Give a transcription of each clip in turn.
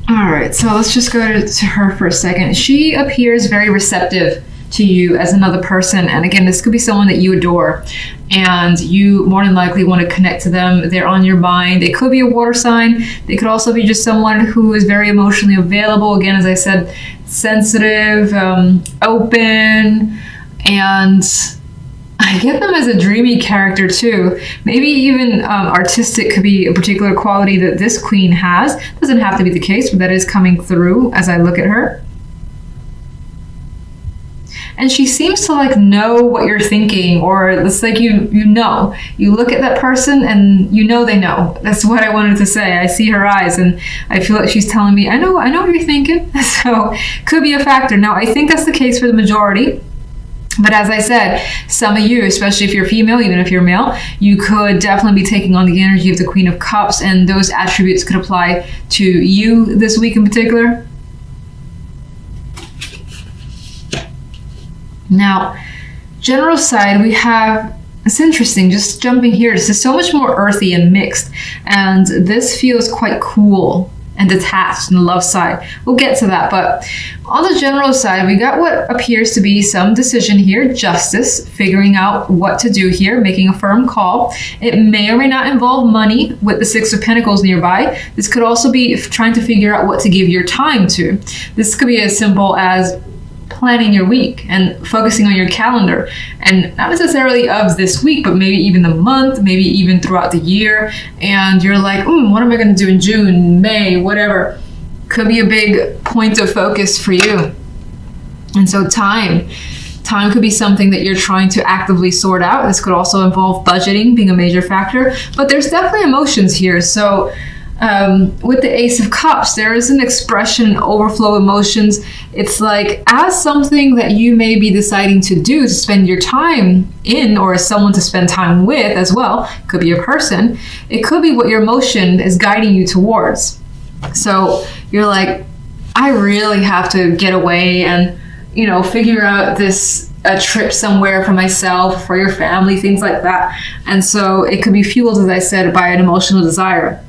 All right, so let's just go to her for a second. She appears very receptive to you as another person. And again, this could be someone that you adore and you more than likely want to connect to them. They're on your mind. They could be a water sign. They could also be just someone who is very emotionally available. Again, as I said, sensitive, open, and I get them as a dreamy character too. Maybe even artistic could be a particular quality that this queen has. Doesn't have to be the case, but that is coming through as I look at her. And she seems to like know what you're thinking, or it's like you know. You look at that person and you know they know. That's what I wanted to say. I see her eyes and I feel like she's telling me, I know what you're thinking. So could be a factor. Now I think that's the case for the majority. But as I said, some of you, especially if you're female, even if you're male, you could definitely be taking on the energy of the Queen of Cups, and those attributes could apply to you this week in particular. Now, general side, we have, it's interesting, just jumping here, this is so much more earthy and mixed, and this feels quite cool and detached in the love side. We'll get to that, but on the general side, we got what appears to be some decision here, justice, figuring out what to do here, making a firm call. It may or may not involve money with the Six of Pentacles nearby. This could also be trying to figure out what to give your time to. This could be as simple as planning your week and focusing on your calendar, and not necessarily of this week, but maybe even the month, maybe even throughout the year. And you're like, what am I going to do in June, May, whatever. Could be a big point of focus for you. And so time could be something that you're trying to actively sort out. This could also involve budgeting being a major factor, but there's definitely emotions here. So with the Ace of Cups, there is an expression, overflow emotions. It's like as something that you may be deciding to do to spend your time in, or as someone to spend time with as well. Could be a person. It could be what your emotion is guiding you towards. So you're like, I really have to get away and, figure out a trip somewhere for myself, for your family, things like that. And so it could be fueled, as I said, by an emotional desire.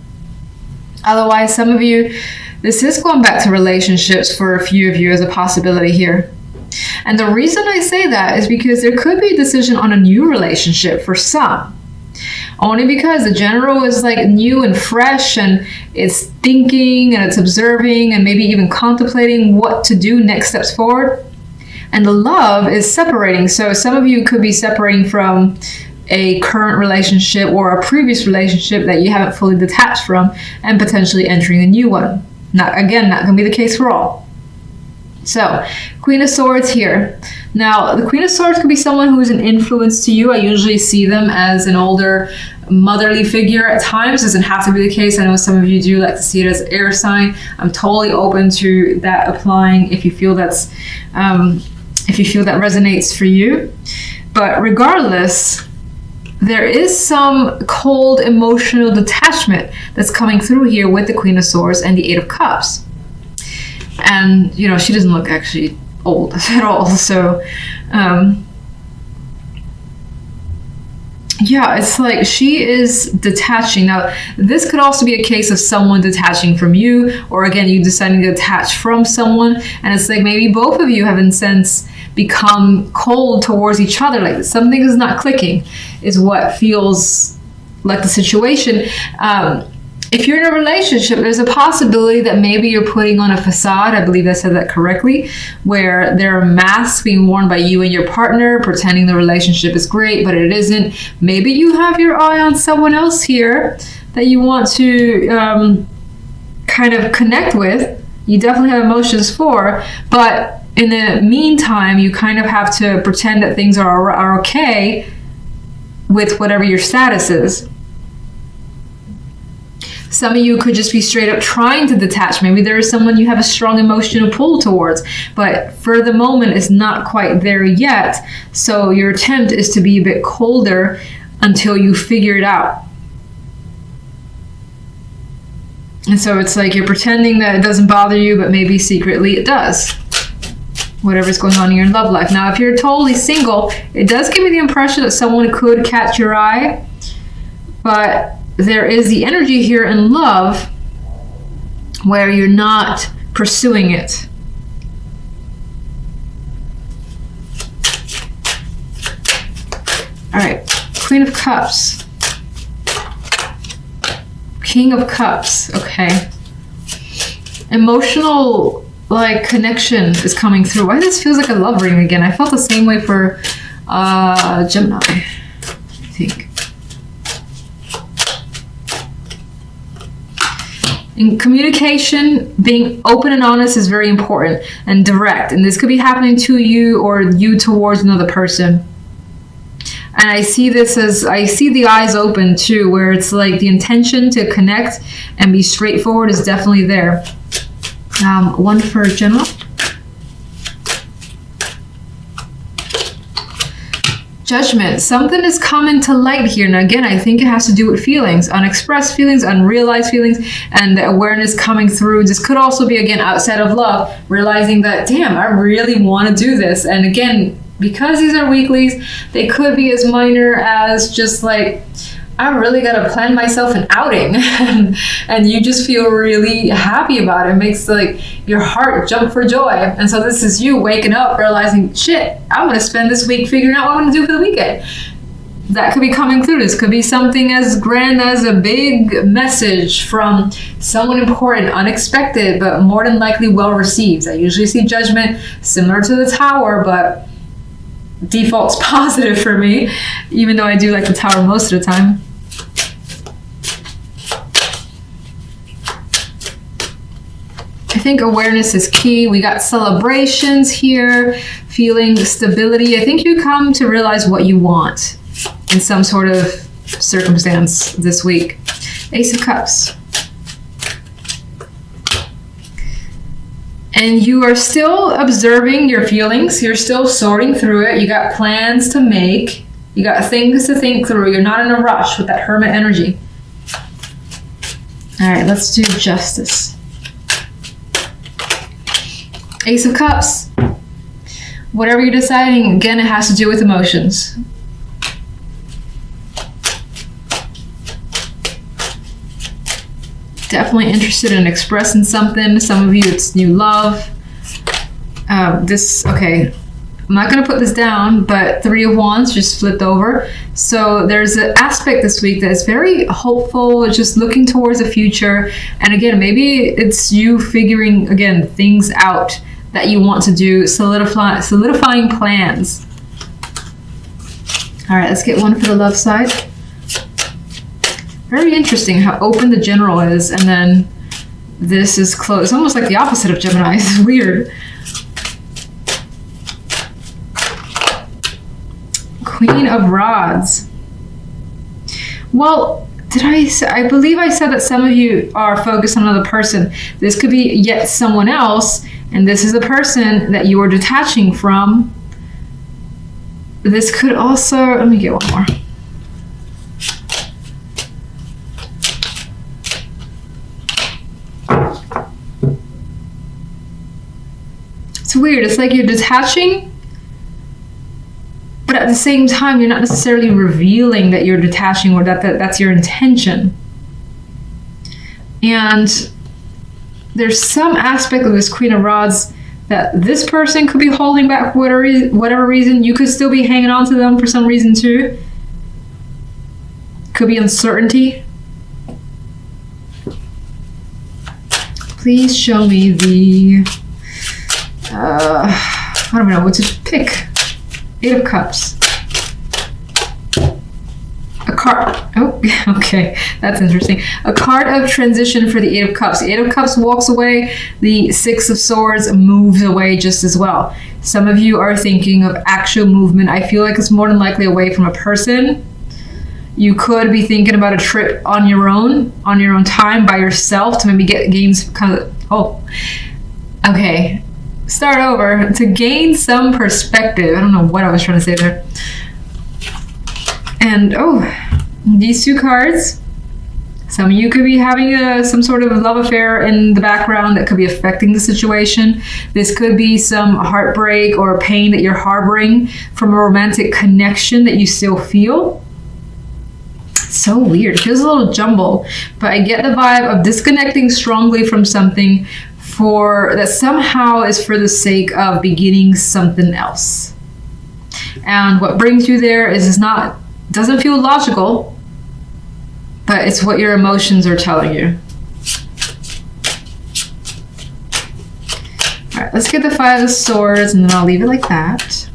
Otherwise, some of you, this is going back to relationships for a few of you as a possibility here. And the reason I say that is because there could be a decision on a new relationship for some. Only because the general is like new and fresh, and it's thinking and it's observing and maybe even contemplating what to do next steps forward. And the love is separating. So some of you could be separating from a current relationship or a previous relationship that you haven't fully detached from and potentially entering a new one. Not going to be the case for all. So, Queen of Swords here. Now, the Queen of Swords could be someone who is an influence to you. I usually see them as an older motherly figure at times. Doesn't have to be the case. I know some of you do like to see it as an air sign. I'm totally open to that applying if you feel that resonates for you. But regardless, there is some cold emotional detachment that's coming through here with the Queen of Swords and the Eight of Cups. And, she doesn't look actually old at all. So, it's like she is detaching. Now, this could also be a case of someone detaching from you, or again, you deciding to detach from someone. And it's like maybe both of you have, in a sense, become cold towards each other. Like something is not clicking, is what feels like the situation. If you're in a relationship, there's a possibility that maybe you're putting on a facade. I believe I said that correctly, where there are masks being worn by you and your partner, pretending the relationship is great, but it isn't. Maybe you have your eye on someone else here that you want to kind of connect with. You definitely have emotions for, but in the meantime, you kind of have to pretend that things are okay with whatever your status is. Some of you could just be straight up trying to detach. Maybe there is someone you have a strong emotional pull towards, but for the moment it's not quite there yet. So your attempt is to be a bit colder until you figure it out. And so it's like you're pretending that it doesn't bother you, but maybe secretly it does. Whatever's going on in your love life. Now, if you're totally single, it does give me the impression that someone could catch your eye, but there is the energy here in love where you're not pursuing it. All right, Queen of Cups. King of Cups, okay. Emotional, like, connection is coming through. Why this feels like a love ring again? I felt the same way for Gemini, I think. In communication, being open and honest is very important, and direct. And this could be happening to you or you towards another person. And I see this as, I see the eyes open too, where it's like the intention to connect and be straightforward is definitely there. One for Gemini. Judgment. Something is coming to light here. Now again, I think it has to do with feelings, unexpressed feelings, unrealized feelings, and the awareness coming through. This could also be, again, outside of love, realizing that, damn, I really want to do this. And again, because these are weeklies, they could be as minor as just like, I really got to plan myself an outing. And you just feel really happy about it. It makes like your heart jump for joy. And so this is you waking up, realizing, shit, I'm going to spend this week figuring out what I'm going to do for the weekend. That could be coming through. This could be something as grand as a big message from someone important, unexpected, but more than likely well received. I usually see Judgment similar to the Tower, but default's positive for me, even though I do like the Tower most of the time. I think awareness is key. We got celebrations here, feeling stability. I think you come to realize what you want in some sort of circumstance this week. Ace of Cups. And you are still observing your feelings. You're still sorting through it. You got plans to make. You got things to think through. You're not in a rush with that Hermit energy. All right, let's do Justice. Ace of Cups. Whatever you're deciding, again, it has to do with emotions. Definitely interested in expressing something. Some of you, it's new love. Okay, I'm not going to put this down, but Three of Wands just flipped over. So there's an aspect this week that is very hopeful, just looking towards the future. And again, maybe it's you figuring, again, things out that you want to do, solidifying plans. All right, let's get one for the love side. Very interesting how open the General is, and then this is closed. It's almost like the opposite of Gemini. It's weird. Queen of Rods. Well, did I say, I believe I said that some of you are focused on another person. This could be yet someone else, and this is the person that you are detaching from. This could also, let me get one more. It's weird. It's like you're detaching, but at the same time, you're not necessarily revealing that you're detaching or that's your intention. And there's some aspect of this Queen of Rods that this person could be holding back for whatever reason. You could still be hanging on to them for some reason too. Could be uncertainty. Please show me the... I don't know what to pick. Eight of Cups. A card. Oh, okay. That's interesting. A card of transition for the Eight of Cups. The Eight of Cups walks away. The Six of Swords moves away just as well. Some of you are thinking of actual movement. I feel like it's more than likely away from a person. You could be thinking about a trip on your own time by yourself to maybe gain some kind of... Oh, okay. Start over. To gain some perspective. I don't know what I was trying to say there. And these two cards. Some of you could be having some sort of love affair in the background that could be affecting the situation. This could be some heartbreak or pain that you're harboring from a romantic connection that you still feel. So weird. It feels a little jumbled, but I get the vibe of disconnecting strongly from something for that somehow is for the sake of beginning something else. And what brings you there is not doesn't feel logical, but it's what your emotions are telling you. All right, let's get the Five of Swords, and then I'll leave it like that.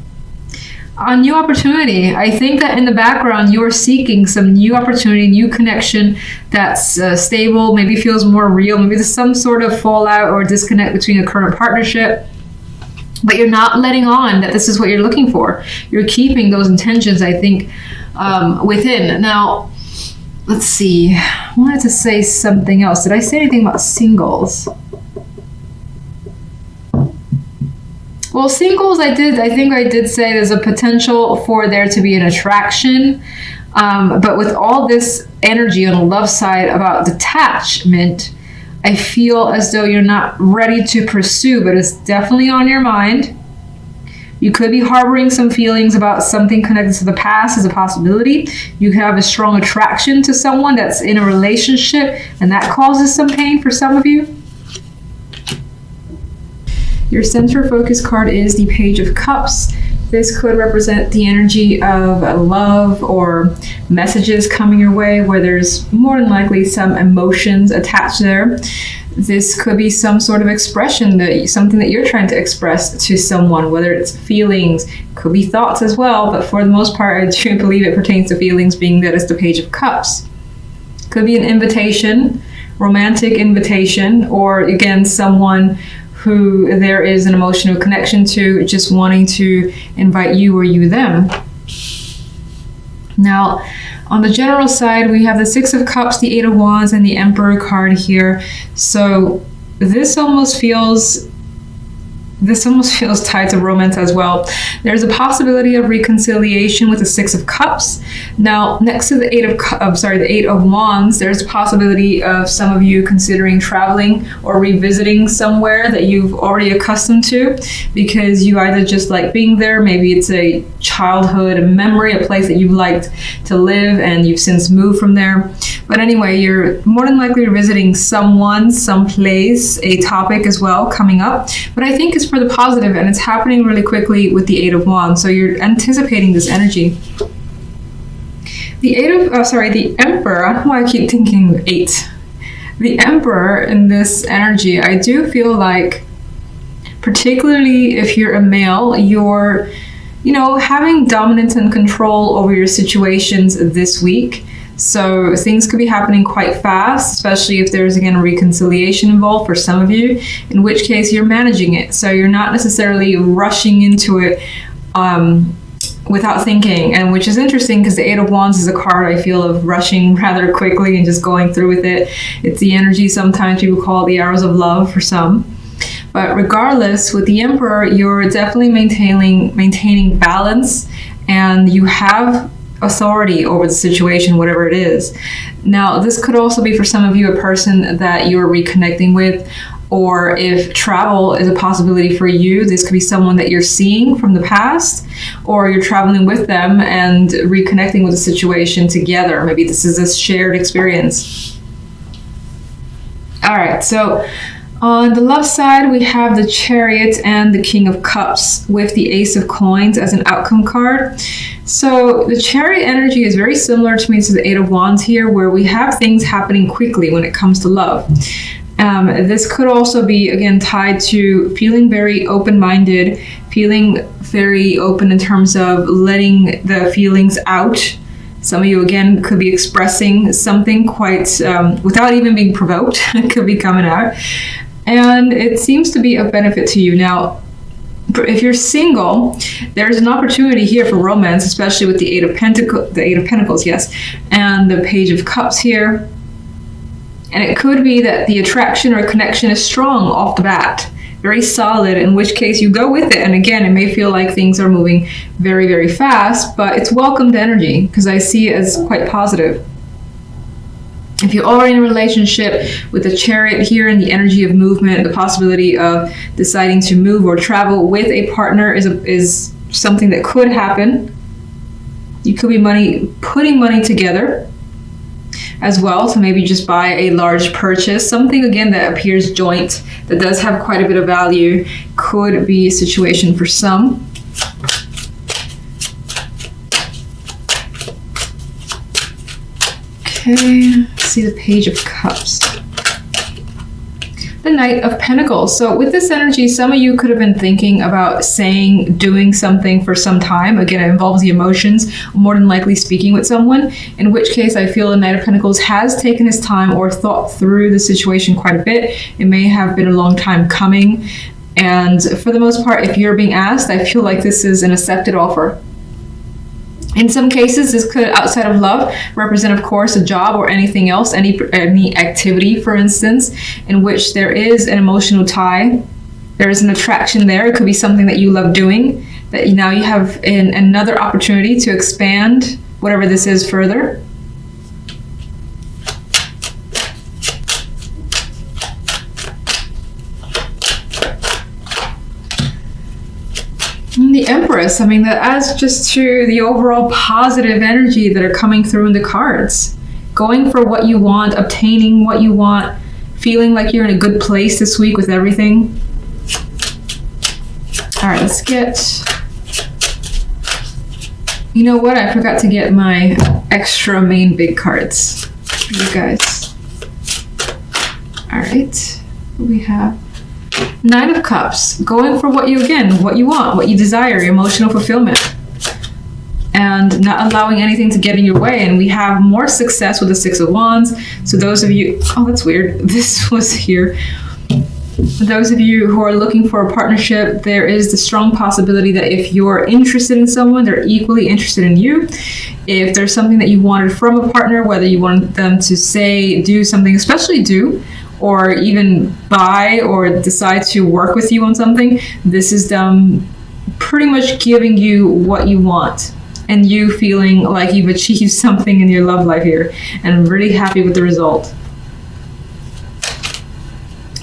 A new opportunity. I think that in the background you are seeking some new opportunity, new connection that's stable, maybe feels more real. Maybe there's some sort of fallout or disconnect between a current partnership, but you're not letting on that this is what you're looking for. You're keeping those intentions, I think, within. Now, let's see. I wanted to say something else. Did I say anything about singles? Well, singles, I think I did say there's a potential for there to be an attraction. But with all this energy on the love side about detachment, I feel as though you're not ready to pursue, but it's definitely on your mind. You could be harboring some feelings about something connected to the past as a possibility. You could have a strong attraction to someone that's in a relationship, and that causes some pain for some of you. Your center focus card is the Page of Cups. This could represent the energy of love or messages coming your way where there's more than likely some emotions attached there. This could be some sort of expression, something that you're trying to express to someone, whether it's feelings, could be thoughts as well, but for the most part, I do believe it pertains to feelings, being that it's the Page of Cups. Could be an invitation, romantic invitation, or again, someone who there is an emotional connection to, just wanting to invite you or you them. Now, on the general side, we have the Six of Cups, the Eight of Wands, and the Emperor card here. So this almost feels tied to romance as well. There's a possibility of reconciliation with the Six of Cups. Now, next to the Eight of Wands, there's a possibility of some of you considering traveling or revisiting somewhere that you've already accustomed to, because you either just like being there, maybe it's a childhood memory, a place that you've liked to live and you've since moved from there. But anyway, you're more than likely visiting someone, someplace, a topic as well coming up. But I think it's for the positive, and it's happening really quickly with the Eight of Wands. So you're anticipating this energy. The Emperor, I don't know why I keep thinking 8. The Emperor in this energy, I do feel like, particularly if you're a male, you're, having dominance and control over your situations this week. So things could be happening quite fast, especially if there's, again, a reconciliation involved for some of you, in which case you're managing it. So you're not necessarily rushing into it without thinking, and which is interesting because the Eight of Wands is a card, I feel, of rushing rather quickly and just going through with it. It's the energy sometimes people call the arrows of love for some. But regardless, with the Emperor, you're definitely maintaining balance, and you have authority over the situation, whatever it is. Now, this could also be for some of you a person that you're reconnecting with, or if travel is a possibility for you, this could be someone that you're seeing from the past, or you're traveling with them and reconnecting with the situation together. Maybe this is a shared experience. All right, so on the left side, we have the Chariot and the King of Cups with the Ace of Coins as an outcome card. So the Chariot energy is very similar to me to the Eight of Wands here, where we have things happening quickly when it comes to love. This could also be, again, tied to feeling very open-minded, feeling very open in terms of letting the feelings out. Some of you, again, could be expressing something quite, without even being provoked, it could be coming out. And it seems to be of benefit to you. Now, if you're single, there's an opportunity here for romance, especially with the Eight of Pentacles, yes, and the Page of Cups here. And it could be that the attraction or connection is strong off the bat, very solid, in which case you go with it. And again, it may feel like things are moving very, very fast, but it's welcomed energy because I see it as quite positive. If you're already in a relationship with the Chariot here and the energy of movement, the possibility of deciding to move or travel with a partner is something that could happen. You could be putting money together. as well. So maybe just buy a large purchase, something again that appears joint, that does have quite a bit of value, could be a situation for some. Okay, let's see the Page of Cups. The Knight of Pentacles. So with this energy, some of you could have been thinking about doing something for some time. Again, it involves the emotions, more than likely speaking with someone, in which case I feel the Knight of Pentacles has taken his time or thought through the situation quite a bit. It may have been a long time coming. And for the most part, if you're being asked, I feel like this is an accepted offer. In some cases, this could, outside of love, represent, of course, a job or anything else, any activity, for instance, in which there is an emotional tie. There is an attraction there. It could be something that you love doing, that now you have another opportunity to expand whatever this is further. The Empress, I mean, that adds just to the overall positive energy that are coming through in the cards. Going for what you want, obtaining what you want, feeling like you're in a good place this week with everything. All right, let's get... You know what? I forgot to get my extra main big cards for you guys. All right, we have Nine of Cups, going for what you want, what you desire, emotional fulfillment, and not allowing anything to get in your way. And we have more success with the Six of Wands. So those of you, oh, that's weird. This was here. Those of you who are looking for a partnership, there is the strong possibility that if you're interested in someone, they're equally interested in you. If there's something that you wanted from a partner, whether you want them to say, do something, especially do, or even buy or decide to work with you on something, this is them pretty much giving you what you want and you feeling like you've achieved something in your love life here and I'm really happy with the result.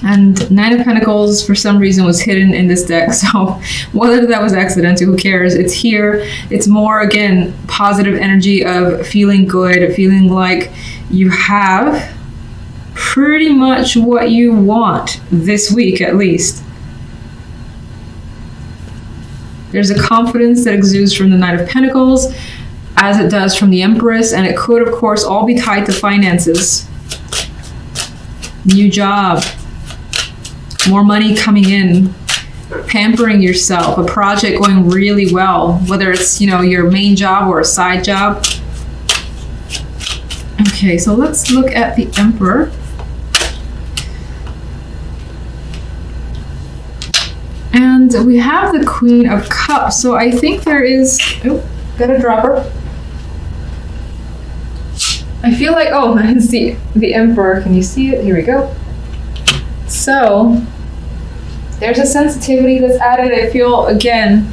And Nine of Pentacles, for some reason, was hidden in this deck. So whether that was accidental, who cares? It's here. It's more, again, positive energy of feeling good, feeling like you have pretty much what you want this week, at least. There's a confidence that exudes from the Knight of Pentacles, as it does from the Empress, and it could, of course, all be tied to finances. New job, more money coming in, pampering yourself, a project going really well, whether it's, your main job or a side job. Okay, so let's look at the Emperor. And we have the Queen of Cups. So I think there is... Oh, got a dropper. I feel like... Oh, I can see the Emperor. Can you see it? Here we go. So there's a sensitivity that's added. I feel, again,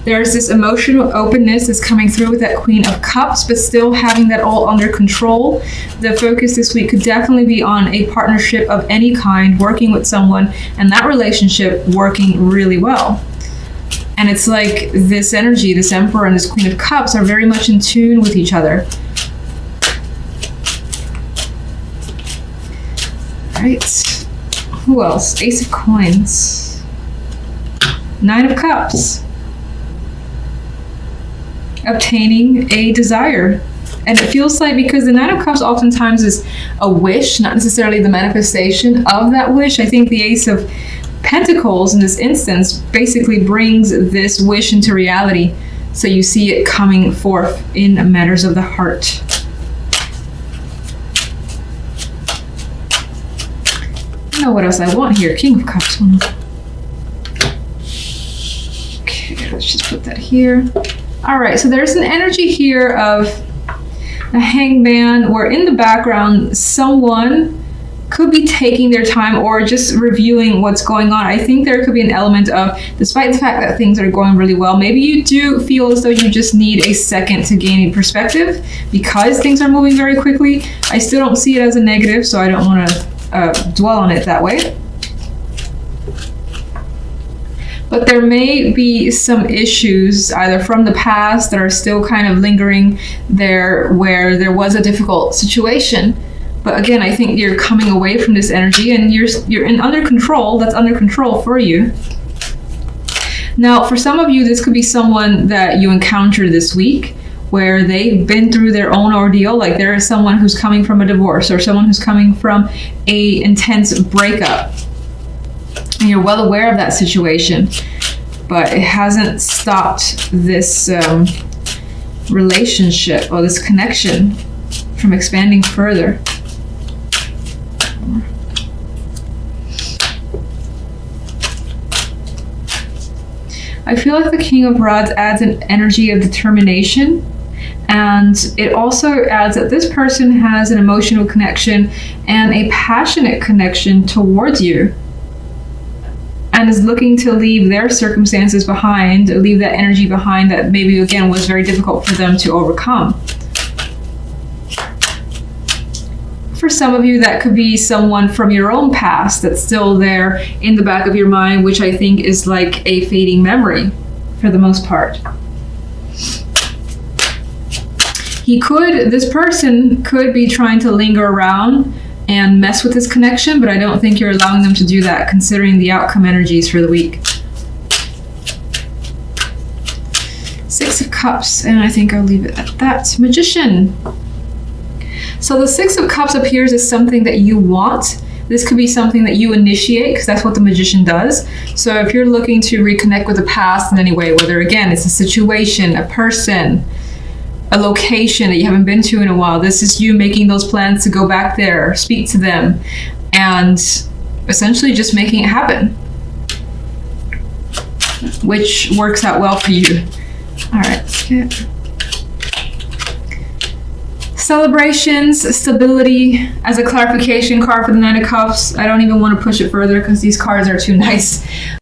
there's this emotional openness that's coming through with that Queen of Cups, but still having that all under control. The focus this week could definitely be on a partnership of any kind, working with someone, and that relationship working really well. And it's like this energy, this Emperor and this Queen of Cups are very much in tune with each other. All right. Who else? Ace of Coins. Nine of Cups. Obtaining a desire. And it feels like, because the Nine of Cups oftentimes is a wish, not necessarily the manifestation of that wish. I think the Ace of Pentacles in this instance basically brings this wish into reality. So you see it coming forth in matters of the heart. I don't know what else I want here. King of Cups. Okay, let's just put that here. All right, so there's an energy here of a hangman, where in the background, someone could be taking their time or just reviewing what's going on. I think there could be an element of, despite the fact that things are going really well, maybe you do feel as though you just need a second to gain a perspective because things are moving very quickly. I still don't see it as a negative, so I don't want to dwell on it that way. But there may be some issues either from the past that are still kind of lingering there, where there was a difficult situation. But again, I think you're coming away from this energy and you're in under control. That's under control for you. Now, for some of you, this could be someone that you encounter this week where they've been through their own ordeal. Like there is someone who's coming from a divorce or someone who's coming from a intense breakup. And you're well aware of that situation, but it hasn't stopped this relationship or this connection from expanding further. I feel like the King of Rods adds an energy of determination, and it also adds that this person has an emotional connection and a passionate connection towards you, and is looking to leave their circumstances behind, leave that energy behind that maybe again was very difficult for them to overcome. For some of you, that could be someone from your own past that's still there in the back of your mind, which I think is like a fading memory for the most part. This person could be trying to linger around and mess with this connection, but I don't think you're allowing them to do that considering the outcome energies for the week. Six of Cups, and I think I'll leave it at that. Magician. So the Six of Cups appears as something that you want. This could be something that you initiate, because that's what the Magician does. So if you're looking to reconnect with the past in any way, whether again it's a situation, a person, a location that you haven't been to in a while, this is you making those plans to go back there, speak to them, and essentially just making it happen, which works out well for you. All right, let's get celebrations, stability as a clarification card for the Nine of Cups. I don't even want to push it further because these cards are too nice.